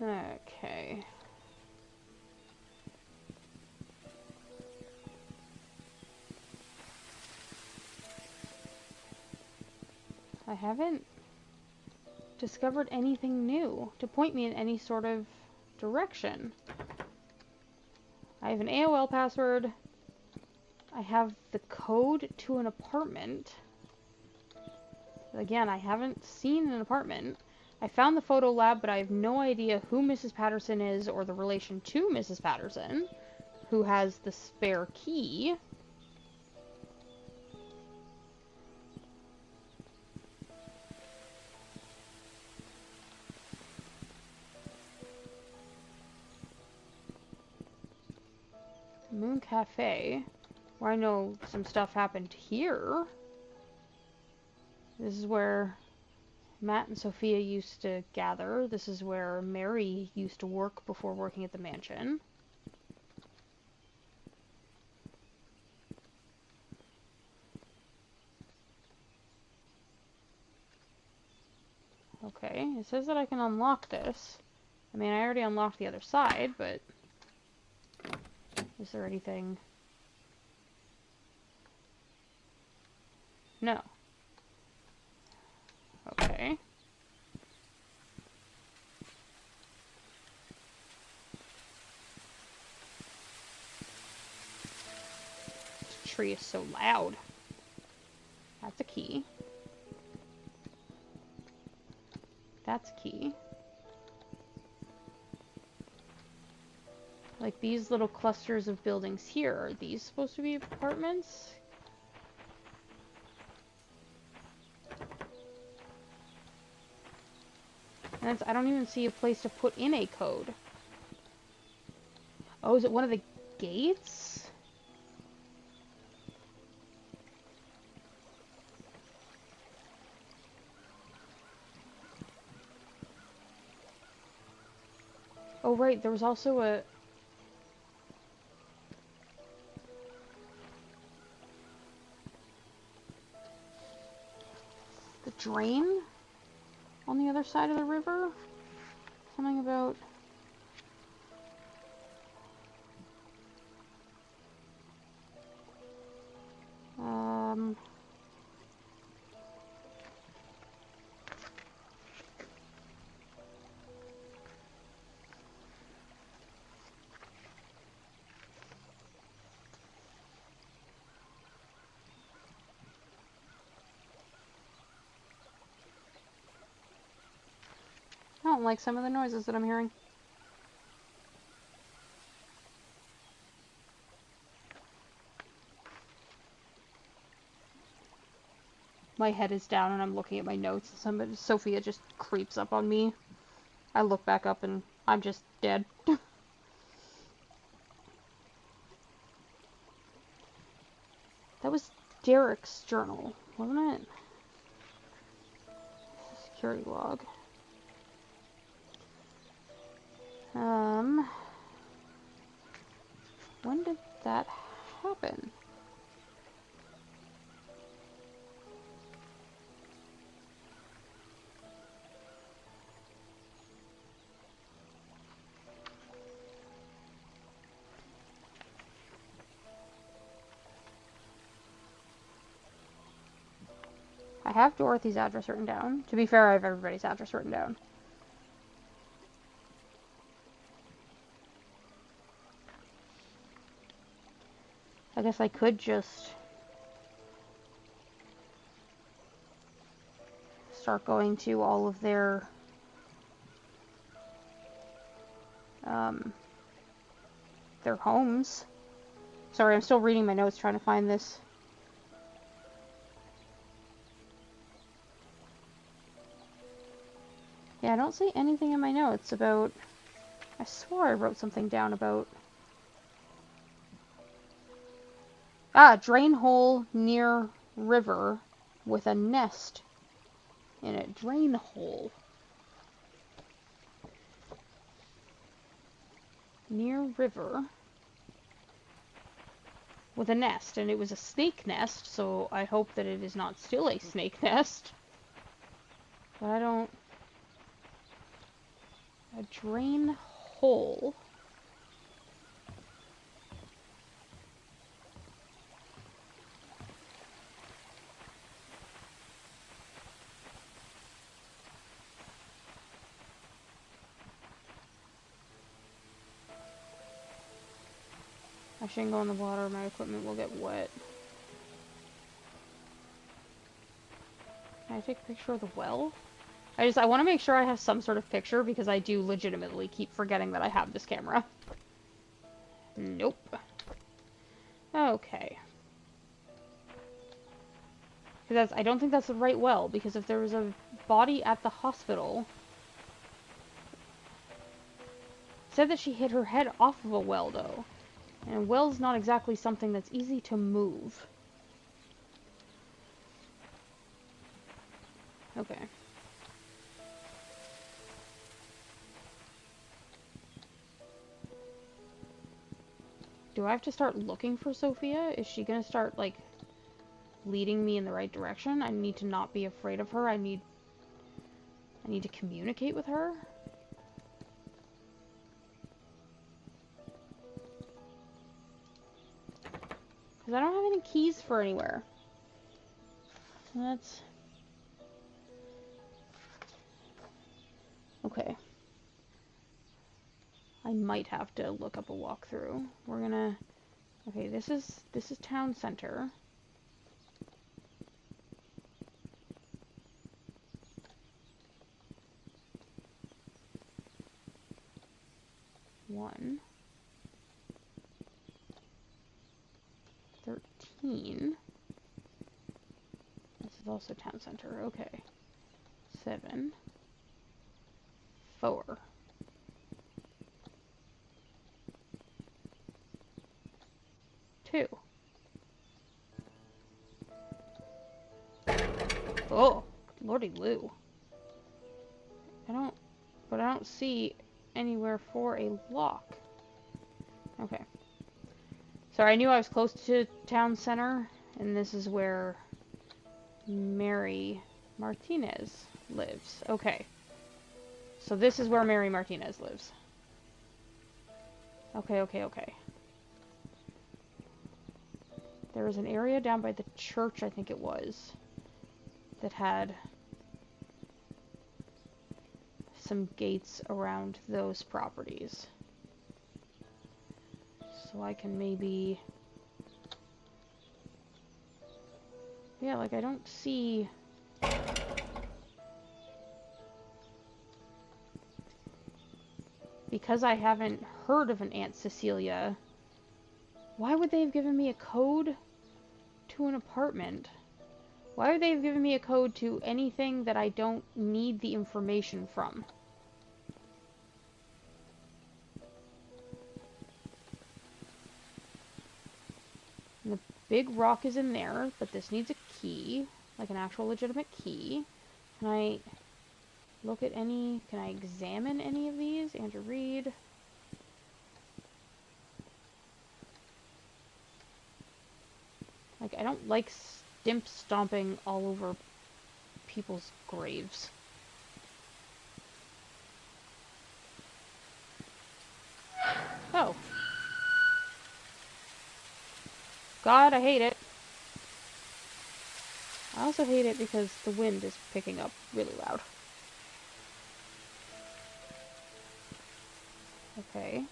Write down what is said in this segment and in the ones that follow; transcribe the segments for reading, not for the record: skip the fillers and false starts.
Okay. I haven't discovered anything new to point me in any sort of direction. I have an AOL password. I have the code to an apartment. Again, I haven't seen an apartment. I found the photo lab, but I have no idea who Mrs. Patterson is or the relation to Mrs. Patterson, who has the spare key. Moon Cafe, where I know some stuff happened here. This is where Matt and Sophia used to gather. This is where Mary used to work before working at the mansion. Okay, it says that I can unlock this. I mean, I already unlocked the other side, but is there anything? No. Okay. This tree is so loud. That's a key. That's a key. Like these little clusters of buildings here, are these supposed to be apartments? And I don't even see a place to put in a code. Oh, is it one of the gates? Oh, right, there was also a... the drain on the other side of the river? Something about... I don't like some of the noises that I'm hearing. My head is down and I'm looking at my notes. Sophia just creeps up on me. I look back up and I'm just dead. That was Derek's journal, wasn't it? Security log. When did that happen? I have Dorothy's address written down. To be fair, I have everybody's address written down. I guess I could just start going to all of their homes. Sorry, I'm still reading my notes trying to find this. Yeah, I don't see anything in my notes about... I swore I wrote something down about... drain hole near river with a nest in it. Drain hole. Near river with a nest, and it was a snake nest, so I hope that it is not still a snake nest. But I A drain hole. I shouldn't go in the water, my equipment will get wet. Can I take a picture of the well? I want to make sure I have some sort of picture because I do legitimately keep forgetting that I have this camera. Nope. Okay. I don't think that's the right well, because if there was a body at the hospital... It said that she hit her head off of a well, though. And a well's not exactly something that's easy to move. Okay. Do I have to start looking for Sophia? Is she gonna start, like, leading me in the right direction? I need to not be afraid of her. I need to communicate with her. Because I don't have any keys for anywhere. So that's... Okay. I might have to look up a walkthrough. We're gonna... Okay, this is town center. One. 13. This is also town center. Okay. 7. 4. 2. Oh, lordy Lou. But I don't see anywhere for a lock. Okay. Sorry, I knew I was close to town center, and this is where Mary Martinez lives. Okay. So this is where Mary Martinez lives. Okay, okay, okay. There was an area down by the church, I think it was, that had some gates around those properties. So I can maybe... Yeah, like I don't see... Because I haven't heard of an Aunt Cecilia, why would they have given me a code to an apartment? Why would they have given me a code to anything that I don't need the information from? And the big rock is in there, but this needs a key, like an actual legitimate key. Can I look at any... Can I examine any of these? Andrew Reed. Like, I don't like stimp stomping all over people's graves. Oh. God, I hate it. I also hate it because the wind is picking up really loud. Okay.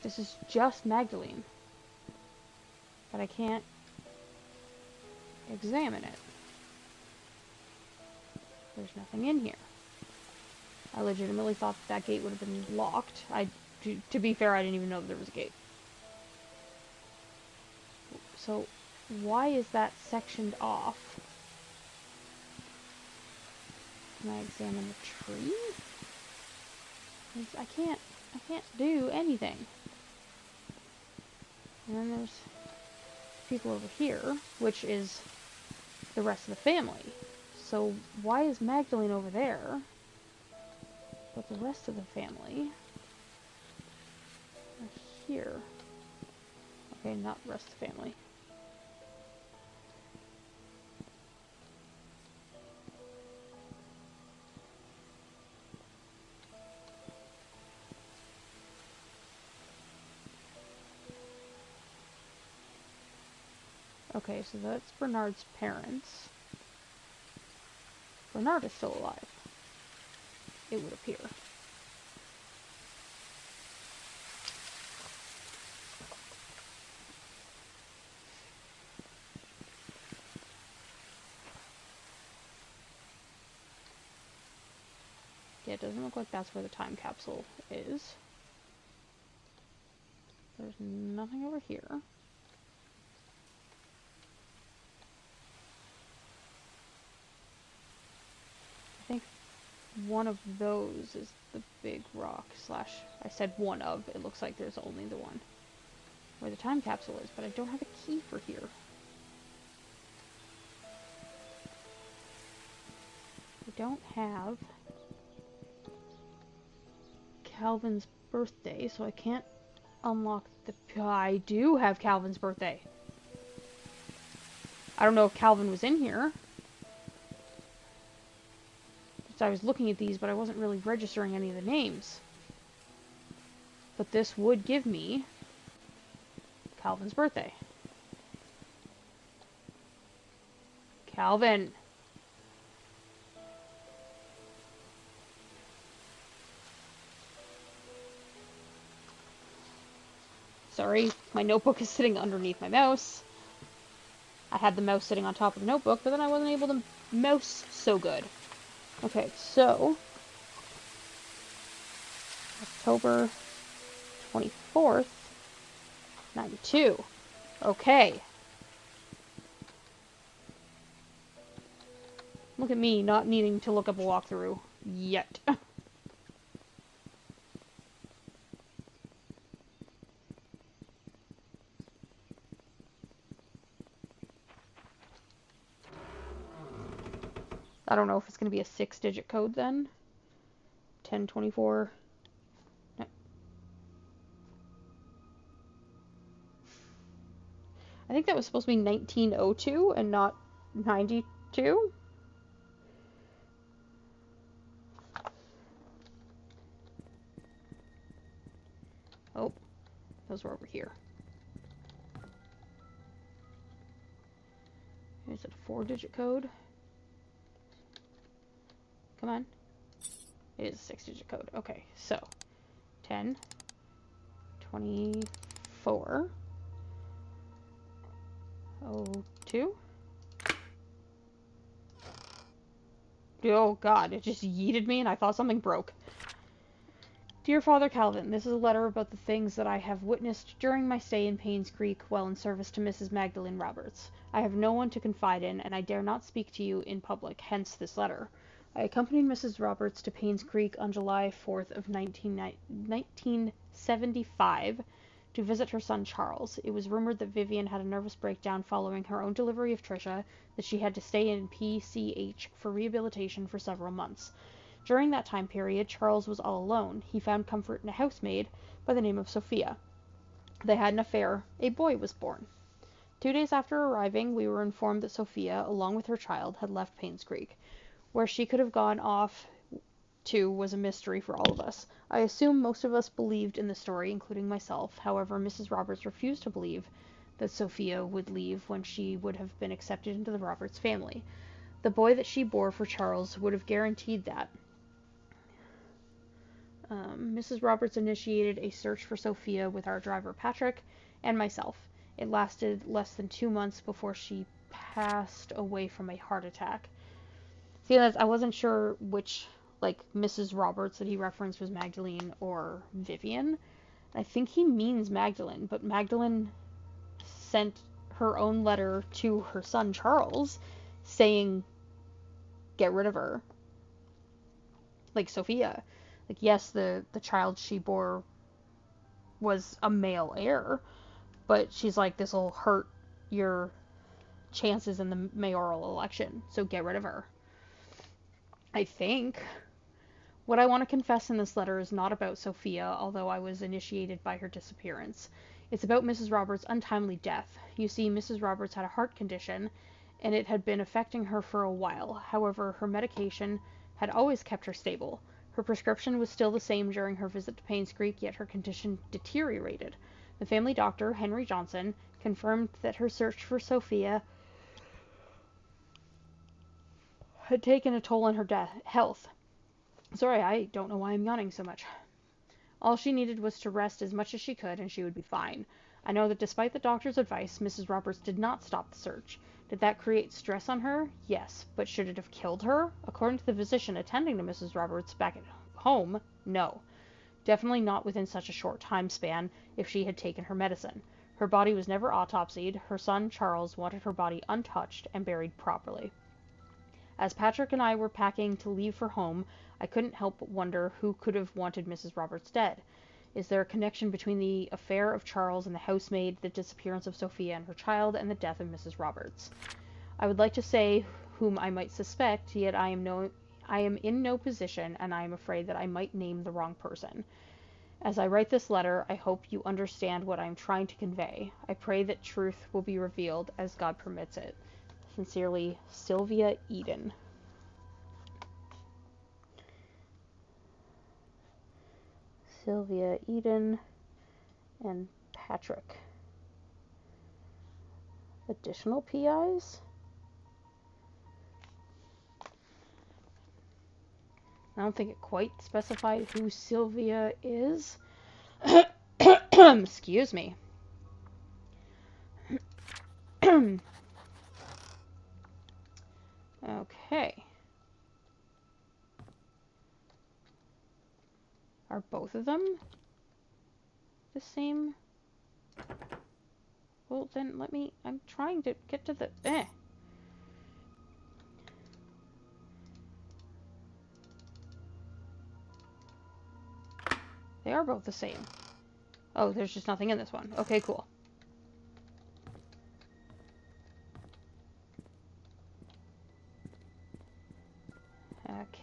This is just Magdalene. But I can't examine it. There's nothing in here. I legitimately thought that gate would have been locked. To be fair, I didn't even know that there was a gate. So, why is that sectioned off? Can I examine the tree? I can't do anything. And then there's people over here, which is the rest of the family. So why is Magdalene over there, but the rest of the family are here? Okay, not the rest of the family. Okay, so that's Bernard's parents. Bernard is still alive, it would appear. Yeah, it doesn't look like that's where the time capsule is. There's nothing over here. I think one of those is the big rock slash, I said one of, it looks like there's only the one where the time capsule is, but I don't have a key for here. I don't have Calvin's birthday, so I can't unlock the... I do have Calvin's birthday. I don't know if Calvin was in here. So I was looking at these, but I wasn't really registering any of the names. But this would give me Calvin's birthday. Calvin. Sorry, my notebook is sitting underneath my mouse. I had the mouse sitting on top of the notebook, but then I wasn't able to mouse so good. Okay, so October 24th, 92. Okay. Look at me not needing to look up a walkthrough yet. I don't know if it's going to be a 6-digit code then. 1024. No. I think that was supposed to be 1902 and not 92. Oh, those were over here. Is it a 4-digit code? Come on. It is a 6-digit code. Okay, so 10, 24, 02. Oh god, it just yeeted me and I thought something broke. Dear Father Calvin, this is a letter about the things that I have witnessed during my stay in Painscreek while in service to Mrs. Magdalene Roberts. I have no one to confide in, and I dare not speak to you in public, hence this letter. I accompanied Mrs. Roberts to Painscreek on July 4th of 1975 to visit her son Charles. It was rumored that Vivian had a nervous breakdown following her own delivery of Trisha, that she had to stay in PCH for rehabilitation for several months. During that time period, Charles was all alone. He found comfort in a housemaid by the name of Sophia. They had an affair. A boy was born. 2 days after arriving, we were informed that Sophia, along with her child, had left Painscreek. Where she could have gone off to was a mystery for all of us. I assume most of us believed in the story, including myself. However, Mrs. Roberts refused to believe that Sophia would leave when she would have been accepted into the Roberts family. The boy that she bore for Charles would have guaranteed that. Mrs. Roberts initiated a search for Sophia with our driver Patrick and myself. It lasted less than 2 months before she passed away from a heart attack. See, I wasn't sure which, Mrs. Roberts that he referenced was Magdalene or Vivian. I think he means Magdalene, but Magdalene sent her own letter to her son Charles saying, get rid of her. Like Sophia. Yes, the child she bore was a male heir, but she's like, this will hurt your chances in the mayoral election, so get rid of her. I think. What I want to confess in this letter is not about Sophia, although I was initiated by her disappearance. It's about Mrs. Roberts' untimely death. You see, Mrs. Roberts had a heart condition, and it had been affecting her for a while. However, her medication had always kept her stable. Her prescription was still the same during her visit to Painscreek, yet her condition deteriorated. The family doctor, Henry Johnson, confirmed that her search for Sophia had taken a toll on her health. Sorry, I don't know why I'm yawning so much. All she needed was to rest as much as she could, and she would be fine. I know that despite the doctor's advice, Mrs. Roberts did not stop the search. Did that create stress on her? Yes. But should it have killed her? According to the physician attending to Mrs. Roberts back at home, no. Definitely not within such a short time span if she had taken her medicine. Her body was never autopsied. Her son, Charles, wanted her body untouched and buried properly. As Patrick and I were packing to leave for home, I couldn't help but wonder who could have wanted Mrs. Roberts dead. Is there a connection between the affair of Charles and the housemaid, the disappearance of Sophia and her child, and the death of Mrs. Roberts? I would like to say whom I might suspect, yet I am in no position, and I am afraid that I might name the wrong person. As I write this letter, I hope you understand what I am trying to convey. I pray that truth will be revealed as God permits it. Sincerely, Sylvia Eden. Sylvia Eden and Patrick. Additional PIs? I don't think it quite specified who Sylvia is. Excuse me. Okay. Are both of them the same? Well, then let me... I'm trying to get to the... They are both the same. Oh, there's just nothing in this one. Okay, cool.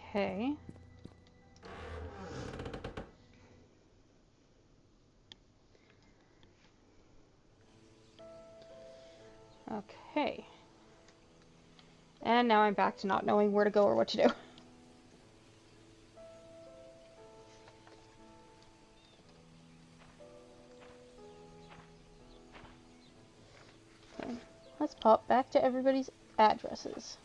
Okay. Okay. And now I'm back to not knowing where to go or what to do. Okay. Let's pop back to everybody's addresses.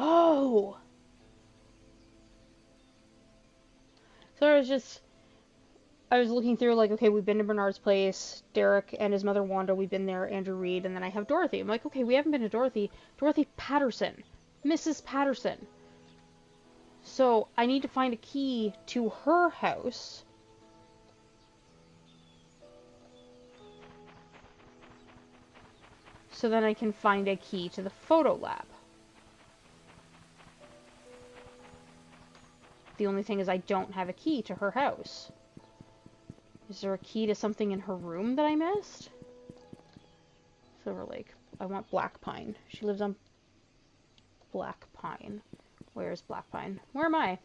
Oh! So I was looking through, like, okay, we've been to Bernard's place, Derek and his mother Wanda, we've been there, Andrew Reed, and then I have Dorothy. I'm like, okay, we haven't been to Dorothy. Dorothy Patterson. Mrs. Patterson. So, I need to find a key to her house. So then I can find a key to the photo lab. The only thing is I don't have a key to her house. Is there a key to something in her room that I missed? Silver Lake. I want Black Pine. She lives on Black Pine. Where's Black Pine? Where am I?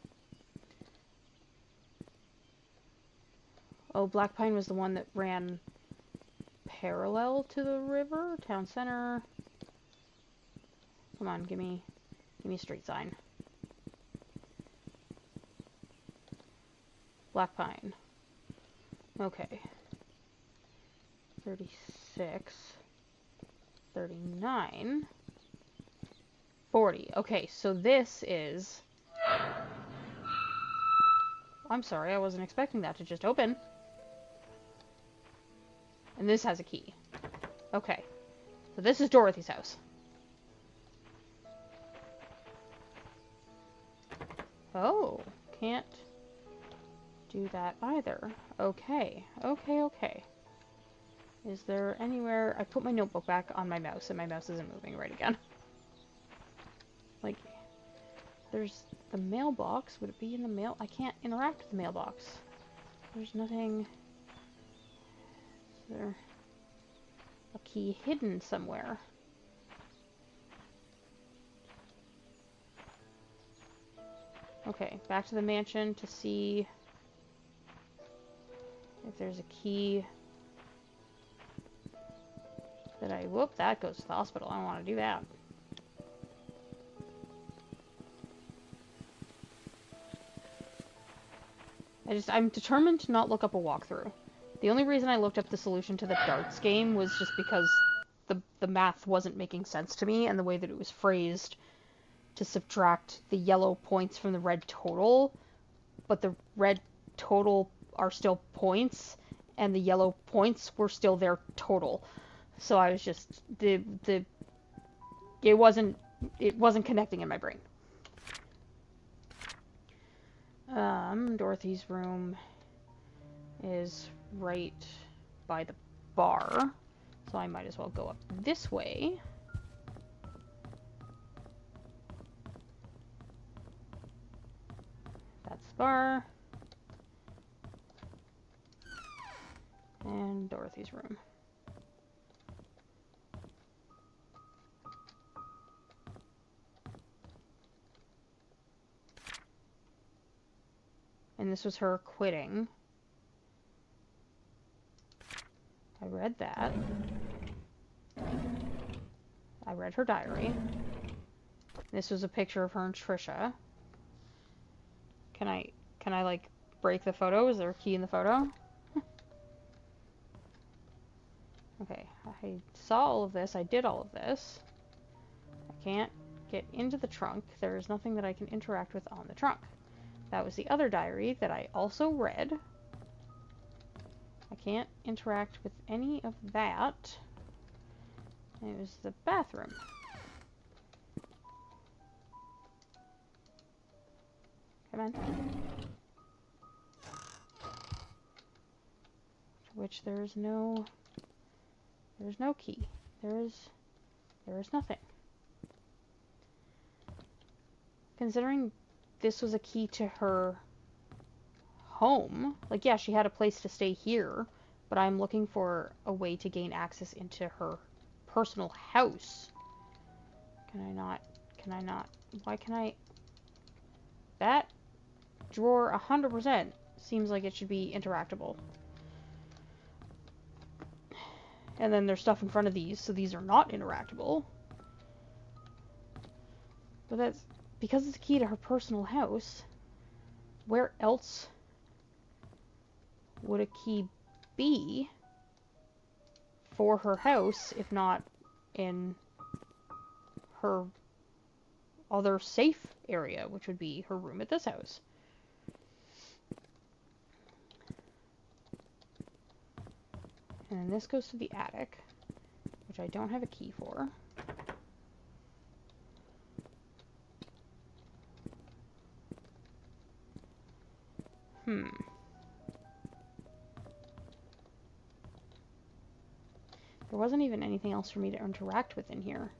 Oh, Black Pine was the one that ran parallel to the river? Town center. Come on, give me a street sign. Black Pine. Okay. 36. 39. 40. Okay, so this is... I'm sorry, I wasn't expecting that to just open. And this has a key. Okay. So this is Dorothy's house. Oh, can't do that either. Okay. Okay. Is there anywhere... I put my notebook back on my mouse, and my mouse isn't moving right again. Like, there's the mailbox. Would it be in the mail? I can't interact with the mailbox. There's nothing... Is there a key hidden somewhere? Okay, back to the mansion to see if there's a key that I... Whoop, that goes to the hospital. I don't want to do that. I'm determined to not look up a walkthrough. The only reason I looked up the solution to the darts game was just because the math wasn't making sense to me, and the way that it was phrased to subtract the yellow points from the red total, but the red total are still points, and the yellow points were still their total. So I was just it wasn't connecting in my brain. Dorothy's room is right by the bar, so I might as well go up this way. That's the bar. And Dorothy's room. And this was her quitting. I read that. I read her diary. This was a picture of her and Trisha. Can I like break the photo? Is there a key in the photo? Okay, I saw all of this. I did all of this. I can't get into the trunk. There is nothing that I can interact with on the trunk. That was the other diary that I also read. I can't interact with any of that. It was the bathroom. Come on. To which there is no key. There is nothing. Considering this was a key to her home, like, yeah, she had a place to stay here, but I'm looking for a way to gain access into her personal house. Can I not? Why can I? That drawer 100% seems like it should be interactable. And then there's stuff in front of these, so these are not interactable. But that's because it's a key to her personal house. Where else would a key be for her house if not in her other safe area, which would be her room at this house? And this goes to the attic, which I don't have a key for. There wasn't even anything else for me to interact with in here.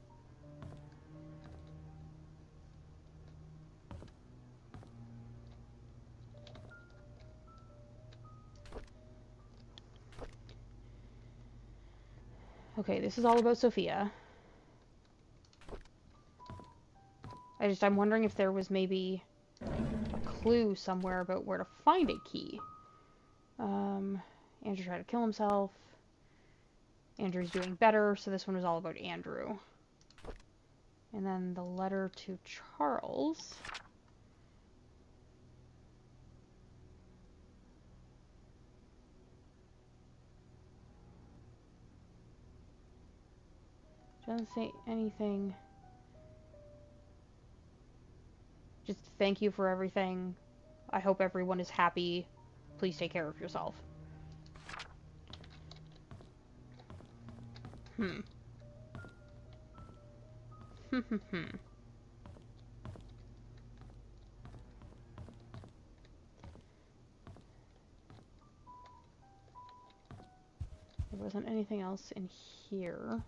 Okay, this is all about Sophia. I'm wondering if there was maybe a clue somewhere about where to find a key. Andrew tried to kill himself. Andrew's doing better, so this one was all about Andrew. And then the letter to Charles. Doesn't say anything. Just thank you for everything. I hope everyone is happy. Please take care of yourself. There wasn't anything else in here.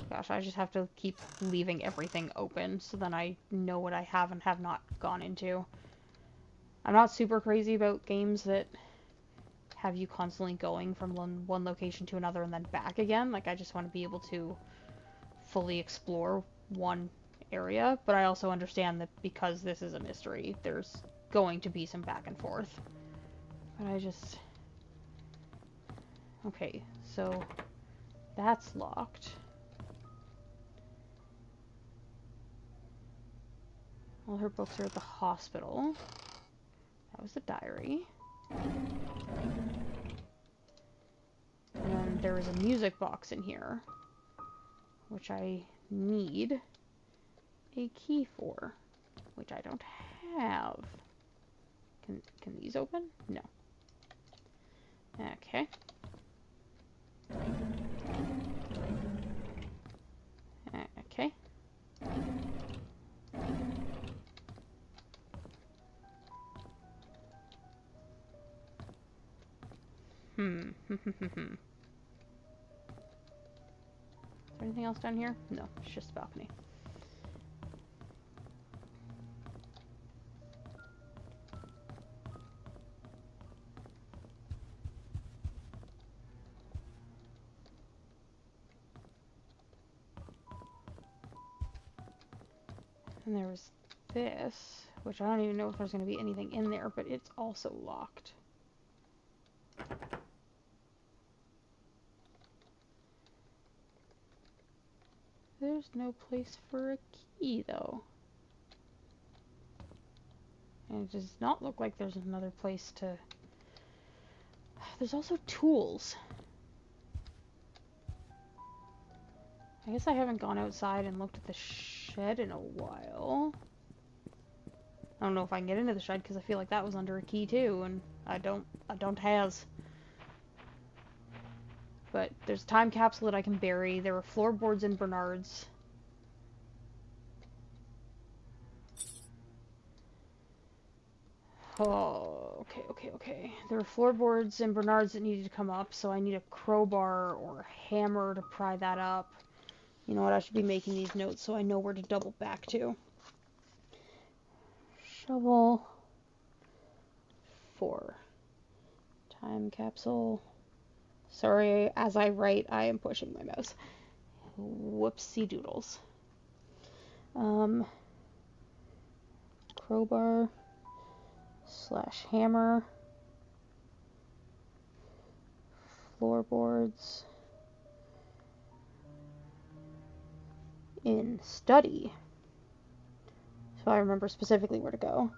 Gosh, I just have to keep leaving everything open so then I know what I have and have not gone into. I'm not super crazy about games that have you constantly going from one location to another and then back again. Like, I just want to be able to fully explore one area, but I also understand that because this is a mystery, there's going to be some back and forth. But I just... Okay, so that's locked. All her books are at the hospital. That was the diary. And then there was a music box in here, which I need a key for, which I don't have. Can these open? No. Okay. Okay. Is there anything else down here? No, it's just a balcony. And there was this, which I don't even know if there's going to be anything in there, but it's also locked. There's no place for a key, though. And it does not look like there's another place to... There's also tools. I guess I haven't gone outside and looked at the shed in a while. I don't know if I can get into the shed because I feel like that was under a key too, and I don't has. But there's a time capsule that I can bury. There were floorboards in Bernard's. Oh, okay. There were floorboards in Bernard's that needed to come up, so I need a crowbar or a hammer to pry that up. You know what, I should be making these notes so I know where to double back to. Shovel. 4. Time capsule. Sorry, as I write, I am pushing my mouse. Whoopsie doodles. Crowbar / hammer. Floorboards. In study. So I remember specifically where to go.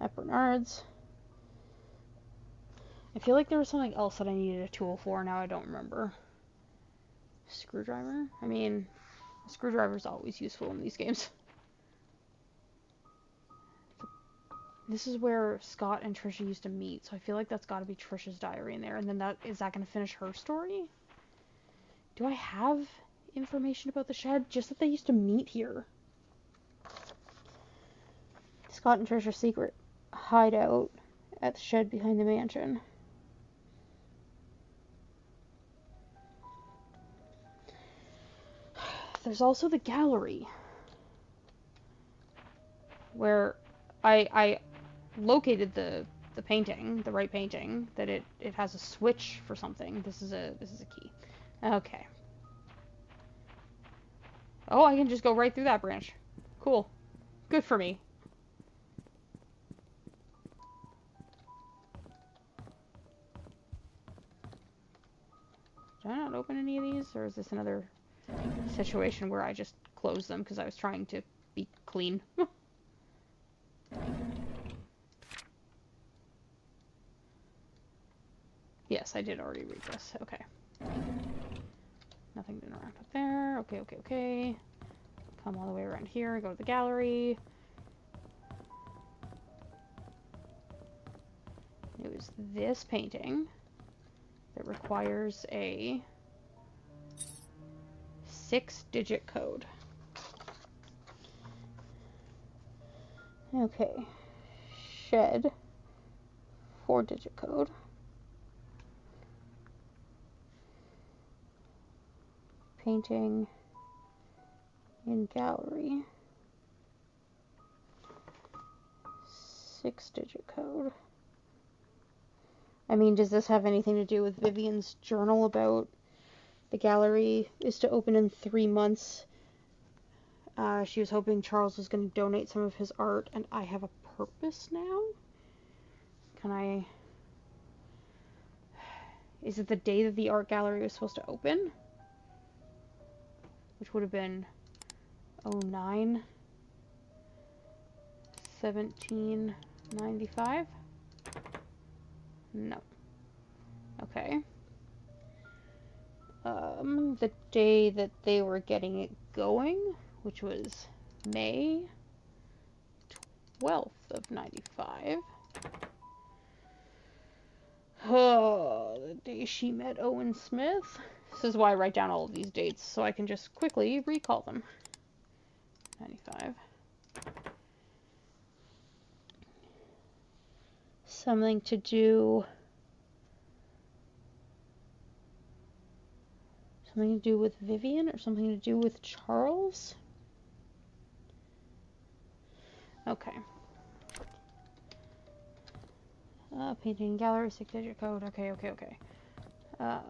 At Bernard's. I feel like there was something else that I needed a tool for, now I don't remember. Screwdriver? I mean, a screwdriver is always useful in these games. This is where Scott and Trisha used to meet, so I feel like that's got to be Trisha's diary in there. And then is that going to finish her story? Do I have information about the shed? Just that they used to meet here. Scott and Trisha's secret hideout at the shed behind the mansion. There's also the gallery, where I located the painting, the right painting, that it has a switch for something. This is a key. Okay. Oh, I can just go right through that branch. Cool. Good for me. Did I not open any of these, or is this another situation where I just closed them because I was trying to be clean? Yes, I did already read this. Okay. Nothing to interact with there. Okay. Come all the way around here, go to the gallery. It was this painting that requires a 6-digit code. Okay. Shed. 4-digit code. Painting in gallery. 6-digit code. I mean, does this have anything to do with Vivian's journal about the gallery is to open in 3 months? She was hoping Charles was going to donate some of his art, and I have a purpose now? Is it the day that the art gallery was supposed to open? Which would have been 09. 1795? No. Okay. The day that they were getting it going, which was May 12th of 95. Oh, the day she met Owen Smith. This is why I write down all of these dates, so I can just quickly recall them. 95. Something to do with Vivian or something to do with Charles? Okay. Painting gallery, 6-digit code. Okay. I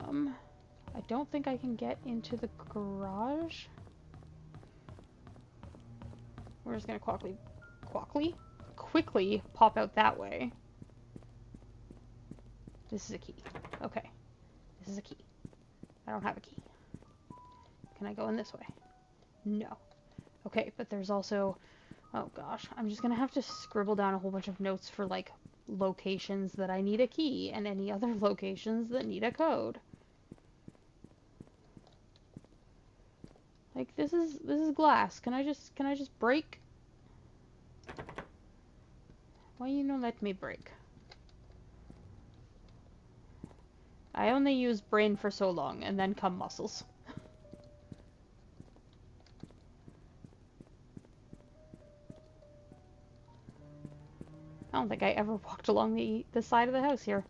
don't think I can get into the garage. We're just gonna quickly pop out that way. This is a key. Okay. This is a key. I don't have a key. Can I go in this way? No. Okay, but there's also... Oh gosh, I'm just gonna have to scribble down a whole bunch of notes for, like, locations that I need a key and any other locations that need a code. Like, this is glass. Can I just break? Why you not let me break? I only use brain for so long, and then come muscles. I don't think I ever walked along the side of the house here.